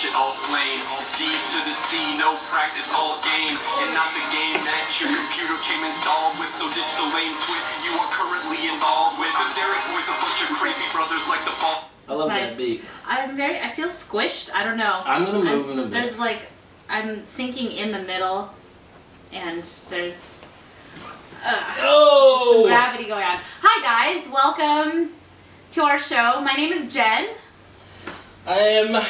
shit all flame. All D to the C, no practice, all game. And not the game that your computer came installed with. So ditch the lame twit you are currently involved with. The Derek boys, a bunch of crazy brothers like the ball. I love Nice. that beat. I feel squished. I don't know. I'm gonna move in a bit. There's like, I'm sinking in the middle, and there's some gravity going on. Hi guys, welcome to our show. My name is Jen. I am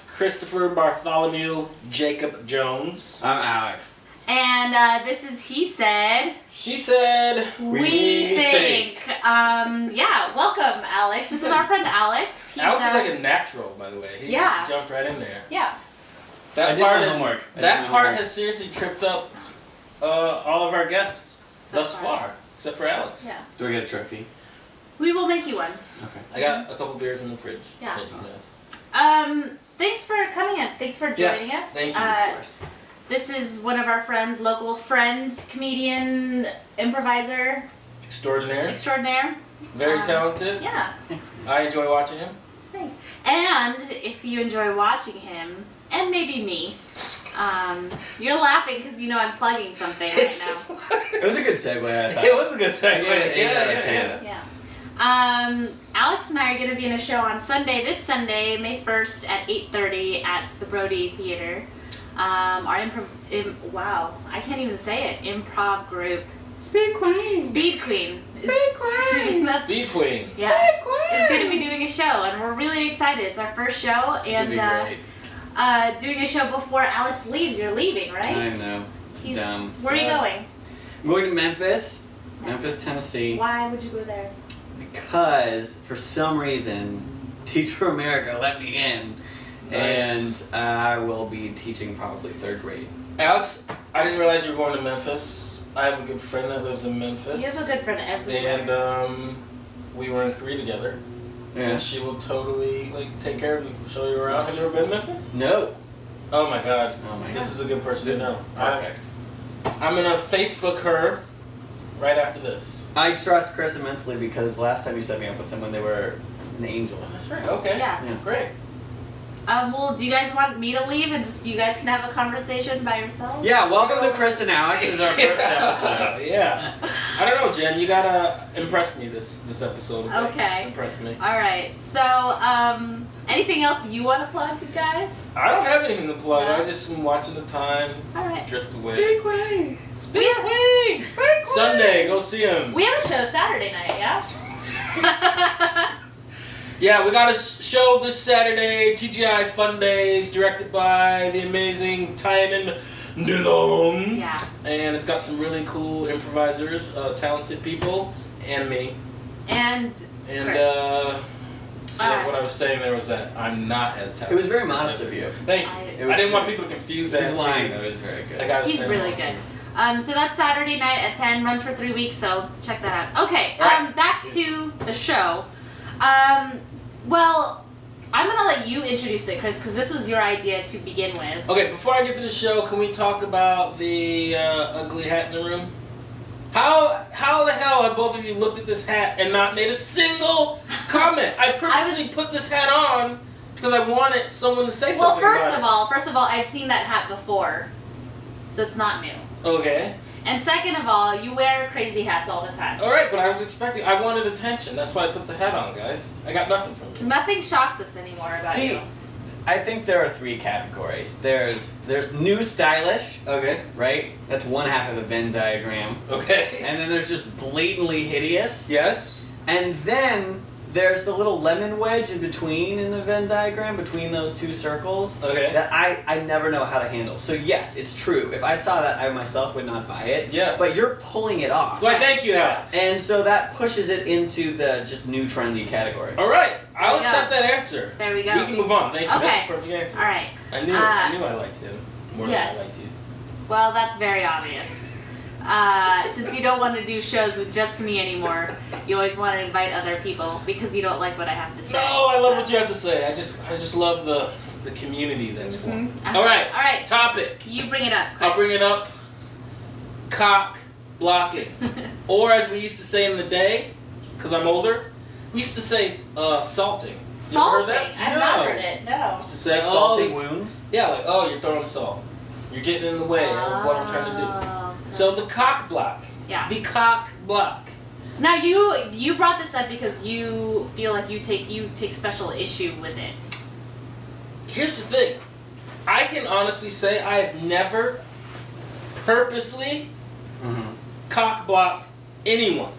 Christopher Bartholomew Jacob Jones. I'm Alex. And this is He Said. She said, We think. Yeah, welcome, Alex. This is our friend Alex. He's, Alex is like a natural, by the way. He just jumped right in there. Yeah. That I did part my is- homework. That part has seriously tripped up all of our guests thus far, except for Alex. Yeah. Do I get a trophy? We will make you one. Okay. I got a couple beers in the fridge. Yeah. That you know. Thanks for coming in. Thanks for joining us. Thank you. Of course. This is one of our friends, local friend, comedian, improviser, Extraordinaire. extraordinaire. Very talented. Yeah, Thanks. I enjoy watching him. thanks. And if you enjoy watching him, and maybe me, you're laughing because you know I'm plugging something right now. It was a good segue, I thought. It was a good segue. Yeah, 8 out of 10. Yeah. Alex and I are going to be in a show on Sunday, this Sunday, May 1st at 8:30 at the Brody Theater. Our wow, I can't even say it, improv group. Speed Queen. Speed Queen. Speed Queen. That's, Speed Queen. yeah. It's going to be doing a show, and we're really excited. It's our first show, It's gonna be great. and doing a show before Alex leaves. You're leaving, right? I know. It's He's- dumb. Where are you Sad. going? I'm going to Memphis, Tennessee. Why would you go there? Because for some reason, Teach for America let me in. Nice. And I will be teaching probably 3rd grade. Alex, I didn't realize you were going to Memphis. I have a good friend that lives in Memphis. You have a good friend everywhere. And we were in Korea together. Yeah. And she will totally take care of you, show you around. Have you ever been to Memphis? No. Oh my God. Oh my This God. is a good person This to is know. perfect. I'm gonna Facebook her right after this. I trust Chris immensely because last time you set me up with someone, they were an angel. That's right. Okay. Yeah. Yeah. Great. Well, do you guys want me to leave and just you guys can have a conversation by yourselves? Yeah, welcome to Chris and Alex. This is our first episode. Yeah. I don't know, Jen. You gotta impress me this episode. Okay. Impress me. All right. So, anything else you want to plug, you guys? I don't have anything to plug. No? I just am watching the time All right. drift away. Queen. Speed Queen! Sunday, go see him. We have a show Saturday night, yeah? Yeah, we got a show this Saturday, TGI Fun Days, directed by the amazing Tynan Dillon. Yeah. And it's got some really cool improvisers, talented people, and me. And And Chris. what I was saying there was that I'm not as talented. It was very modest of you. Thank you. It was I didn't want good. people to confuse that. His line, though, was very good. Like I was he's saying, really good. So that's Saturday night at 10, runs for 3 weeks, so check that out. Okay, All right. back to the show. Well, I'm gonna let you introduce it, Chris, because this was your idea to begin with. Okay, before I get to the show, can we talk about the ugly hat in the room? How the hell have both of you looked at this hat and not made a single comment? I purposely put this hat on because I wanted someone to say Well, something about first of all, I've seen that hat before, so it's not new. it. Okay. And second of all, you wear crazy hats all the time. All right, but I wanted attention. That's why I put the hat on, guys. I got nothing from you. Nothing shocks us anymore about See, you. I think there are 3 categories. There's new stylish, Okay. right? That's one half of the Venn diagram. Okay. And then there's just blatantly hideous. Yes. And then there's the little lemon wedge in between in the Venn diagram, between those 2 circles, Okay. that I never know how to handle. So yes, it's true. If I saw that, I myself would not buy it. Yes. But you're pulling it off. Why, thank you, Alex. And so that pushes it into the just new trendy category. All right. I'll There you accept that answer. There we go. We can move on. Thank you. Okay. That's a perfect answer. All right. I knew I liked him more yes. than I liked you. Well, that's very obvious. Since you don't want to do shows with just me anymore, you always want to invite other people because you don't like what I have to say. No, I love what you have to say. I just love the community that's formed. Uh-huh. All right. All right. Topic. You bring it up, Chris. I'll bring it up. Cock blocking, or as we used to say in the day, because I'm older, We used to say salting. You ever Salting? heard that? I've not heard it. No. Used to say Salting wounds. Yeah, like you're throwing salt. You're getting in the way of what I'm trying to do. So the cock block. Yeah. The cock block. Now you brought this up because you feel like you take special issue with it. Here's the thing. I can honestly say I have never purposely cock blocked anyone.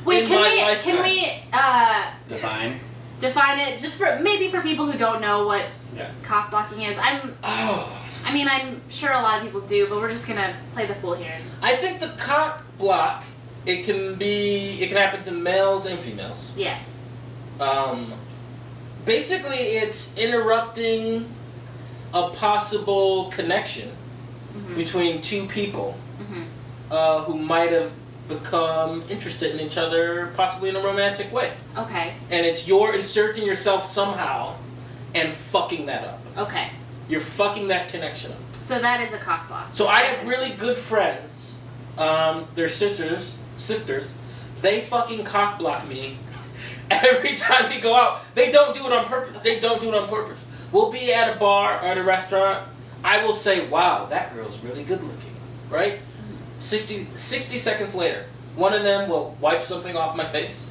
Wait, In my lifetime. can we define it just for people who don't know what cock blocking is? I mean, I'm sure a lot of people do, but we're just gonna play the fool here. I think the cock block, it can happen to males and females. Yes. Basically, it's interrupting a possible connection between two people who might have become interested in each other, possibly in a romantic way. Okay. And it's you're inserting yourself somehow and fucking that up. Okay. You're fucking that connection up. So that is a cock block. So I have really good friends. They're sisters. They fucking cock block me every time we go out. They don't do it on purpose. We'll be at a bar or at a restaurant. I will say, wow, that girl's really good looking, right? 60 seconds later, one of them will wipe something off my face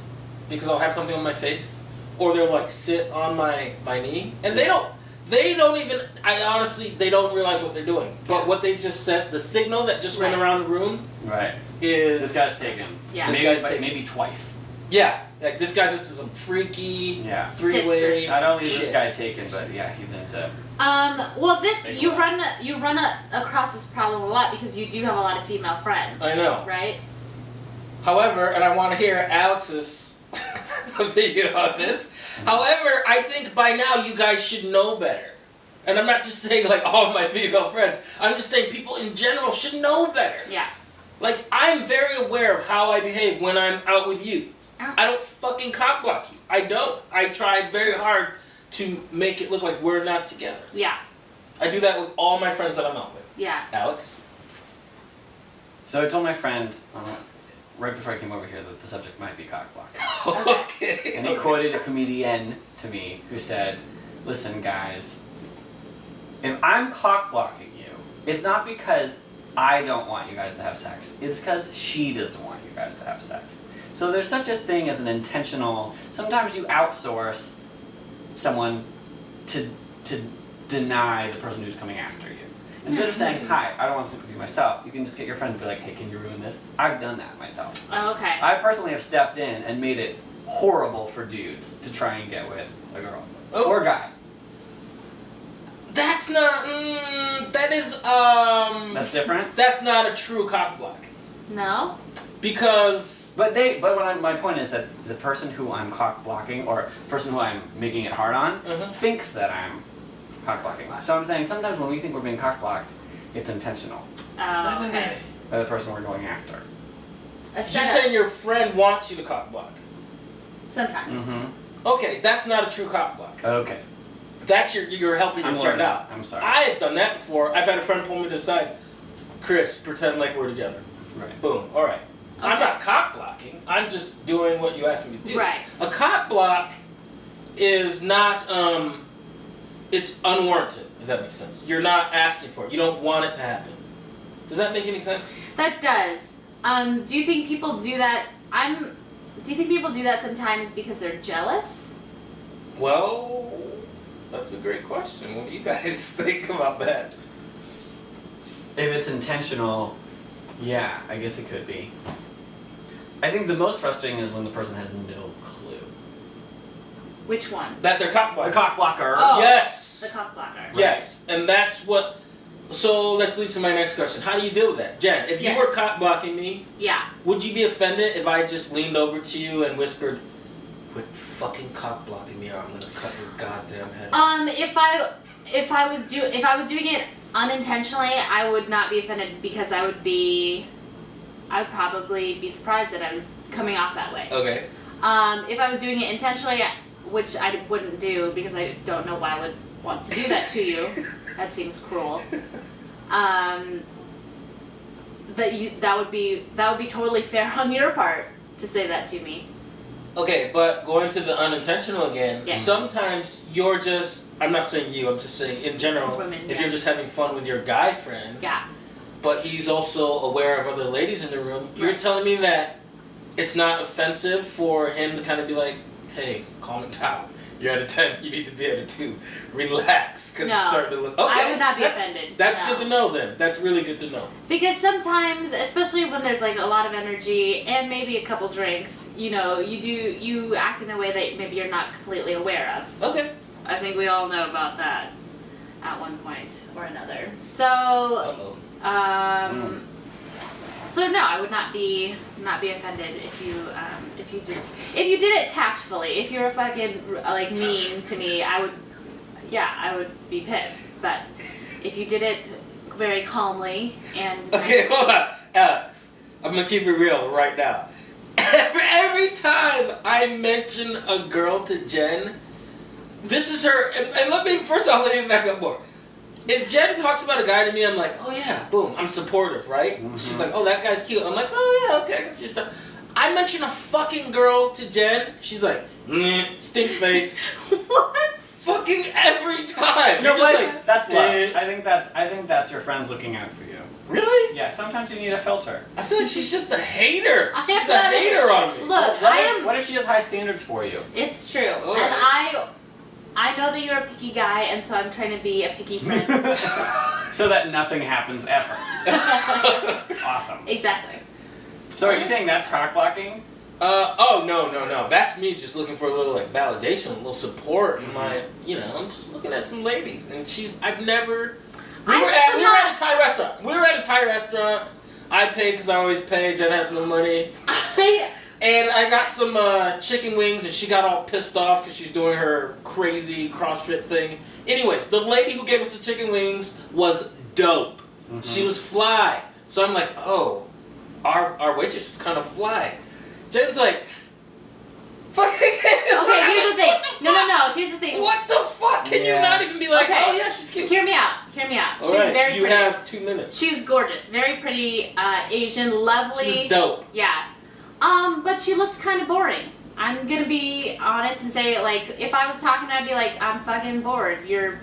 because I'll have something on my face, or they'll like sit on my knee, and they don't even, they don't realize what they're doing. But what they just sent, the signal that just went around the room, is this guy's taken. Yeah. Maybe twice. Yeah, like this guy's into some freaky three-way. Sisters. Not only is shit. this guy taken, but he's into. Well, you run across this problem a lot because you do have a lot of female friends. I know. Right? However, and I want to hear Alex's opinion on this. However, I think by now you guys should know better. And I'm not just saying like all of my female friends. I'm just saying people in general should know better. Yeah. Like, I'm very aware of how I behave when I'm out with you. I don't fucking cock block you. I don't. I try very hard to make it look like we're not together. Yeah. I do that with all my friends that I'm out with. Yeah. Alex? So I told my friend right before I came over here that the subject might be cock block. Okay. And he quoted a comedian to me who said, "Listen, guys, if I'm cock blocking you, it's not because I don't want you guys to have sex. It's because she doesn't want you guys to have sex. So there's such a thing as an intentional. Sometimes you outsource someone to deny the person who's coming after you. Instead of saying, hi, I don't want to sleep with you myself, you can just get your friend to be like, hey, can you ruin this? I've done that myself. Oh, okay. I personally have stepped in and made it horrible for dudes to try and get with a girl. Or a guy. That's not, that is, That's different? that's not a true cock block. No? Because... my point is that the person who I'm cock blocking, or the person who I'm making it hard on, thinks that I'm cock blocking. So I'm saying sometimes when we think we're being cock blocked, it's intentional Oh, okay. by the person we're going after. A You're setup. saying your friend wants you to cock block. Sometimes. Mm-hmm. Okay, that's not a true cock block. Okay. That's you're helping your I'm friend sorry. out. I'm sorry. I have done that before. I've had a friend pull me to the side. Chris, pretend like we're together. Right. Boom. All right. I'm Okay. not cock blocking. I'm just doing what you asked me to do. Right. A cock block is not. It's unwarranted. If that makes sense. You're not asking for it. You don't want it to happen. Does that make any sense? That does. Do you think people do that? Do you think people do that sometimes because they're jealous? Well, that's a great question. What do you guys think about that? If it's intentional, yeah, I guess it could be. I think the most frustrating is when the person has no clue. Which one? That they're cock blocking. The cock blocker. Oh. Yes. The cock blocker. Yes, and that's what. So let's lead to my next question. How do you deal with that, Jen? If you Yes. were cock blocking me, Yeah. would you be offended if I just leaned over to you and whispered, "Quit fucking cock blocking me, or I'm gonna cut your goddamn head"? If I was doing it unintentionally, I would not be offended because I would probably be surprised that I was coming off that way. Okay. If I was doing it intentionally, which I wouldn't do because I don't know why I would want to do that to you. That seems cruel. That would be totally fair on your part to say that to me. Okay, but going to the unintentional again, Yeah. sometimes you're just, I'm not saying you, I'm just saying in general, Women, if yeah. you're just having fun with your guy friend, Yeah. but he's also aware of other ladies in the room, you're Right. telling me that it's not offensive for him to kind of be like, hey, calm it down. You're at a 10, you need to be at a 2. Relax, because No. it's starting to look... Okay, I would not be offended. That's No. good to know then. That's really good to know. Because sometimes, especially when there's like a lot of energy and maybe a couple drinks, you know, you act in a way that maybe you're not completely aware of. Okay. I think we all know about that at one point or another. So, Uh-oh. so no, I would not be offended if you did it tactfully. If you were fucking like mean to me, I would be pissed. But if you did it very calmly and Okay, hold on. Alex, I'm going to keep it real right now. Every time I mention a girl to Jen, this is her, and let me back up more. If Jen talks about a guy to me, I'm like, oh yeah, boom, I'm supportive, right? Mhm. She's like, oh, that guy's cute. I'm like, oh yeah, okay, I can see stuff. I mention a fucking girl to Jen, she's like, stink face. What? Fucking every time. No, You're just but like, that's love. eh. I think that's your friends looking out for you. Really? Yeah, sometimes you need a filter. I feel like she's just a hater. I She's a am- hater on me. Look, What if she has high standards for you? It's true, All and right. I know that you're a picky guy, and so I'm trying to be a picky friend. So that nothing happens ever. Awesome. Exactly. So are you saying that's cock blocking? Oh no. That's me just looking for a little like validation, a little support in my, I'm just looking at some ladies, and We were at a Thai restaurant. I paid because I always pay. Jen has no money. And I got some chicken wings, and she got all pissed off because she's doing her crazy CrossFit thing. Anyways, the lady who gave us the chicken wings was dope. Mhm. She was fly. So I'm like, oh, our waitress is kind of fly. Jen's like, fucking. Okay, here's the thing. No. Here's the thing. What the fuck? Can you Yeah. not even be like, Okay. oh yeah, she's cute? Hear me out. All She's right, very you pretty. have 2 minutes. She's gorgeous, very pretty, Asian, lovely. She's dope. Yeah. But she looked kind of boring. I'm gonna be honest and say, like, if I was talking, I'd be like, I'm fucking bored. You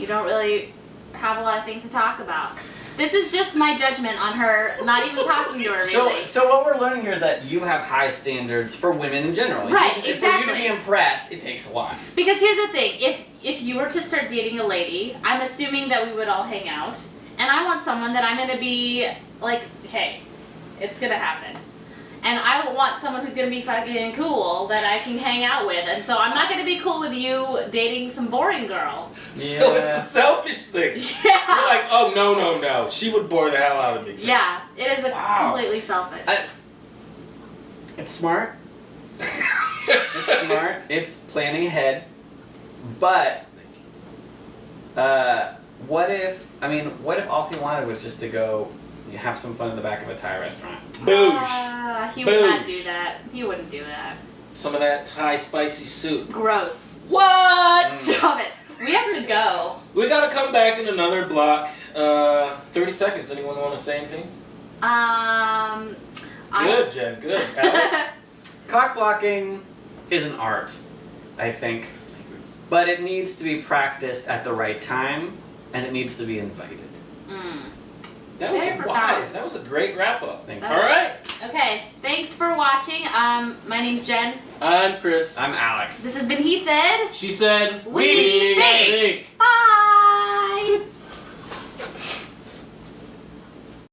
don't really have a lot of things to talk about. This is just my judgment on her, not even talking to her, really. So what we're learning here is that you have high standards for women in general. Right, For you to exactly. be impressed, it takes a lot. Because here's the thing, if you were to start dating a lady, I'm assuming that we would all hang out, and I want someone that I'm gonna be like, hey, it's gonna happen. And I want someone who's gonna be fucking cool that I can hang out with, and so I'm not gonna be cool with you dating some boring girl. So it's Yeah. a selfish thing. Yeah. You're like, oh no. She would bore the hell out of me. Yeah, it is Wow. completely selfish. It's smart. It's smart. It's planning ahead. But what if all he wanted was just to go have some fun in the back of a Thai restaurant? Boosh. He would not Boosh. do that. He wouldn't do that. Some of that Thai spicy soup. Gross. What? Stop it. We have to go. We gotta come back in another block. 30 seconds. Anyone want to say anything? Good, Jen. Good. Alex? Cock blocking is an art, I think. But it needs to be practiced at the right time, and it needs to be invited. That was Very wise. profound. That was a great wrap up. Thank you. All right. Okay, thanks for watching. My name's Jen. I'm Chris. I'm Alex. This has been He Said. She said, We think.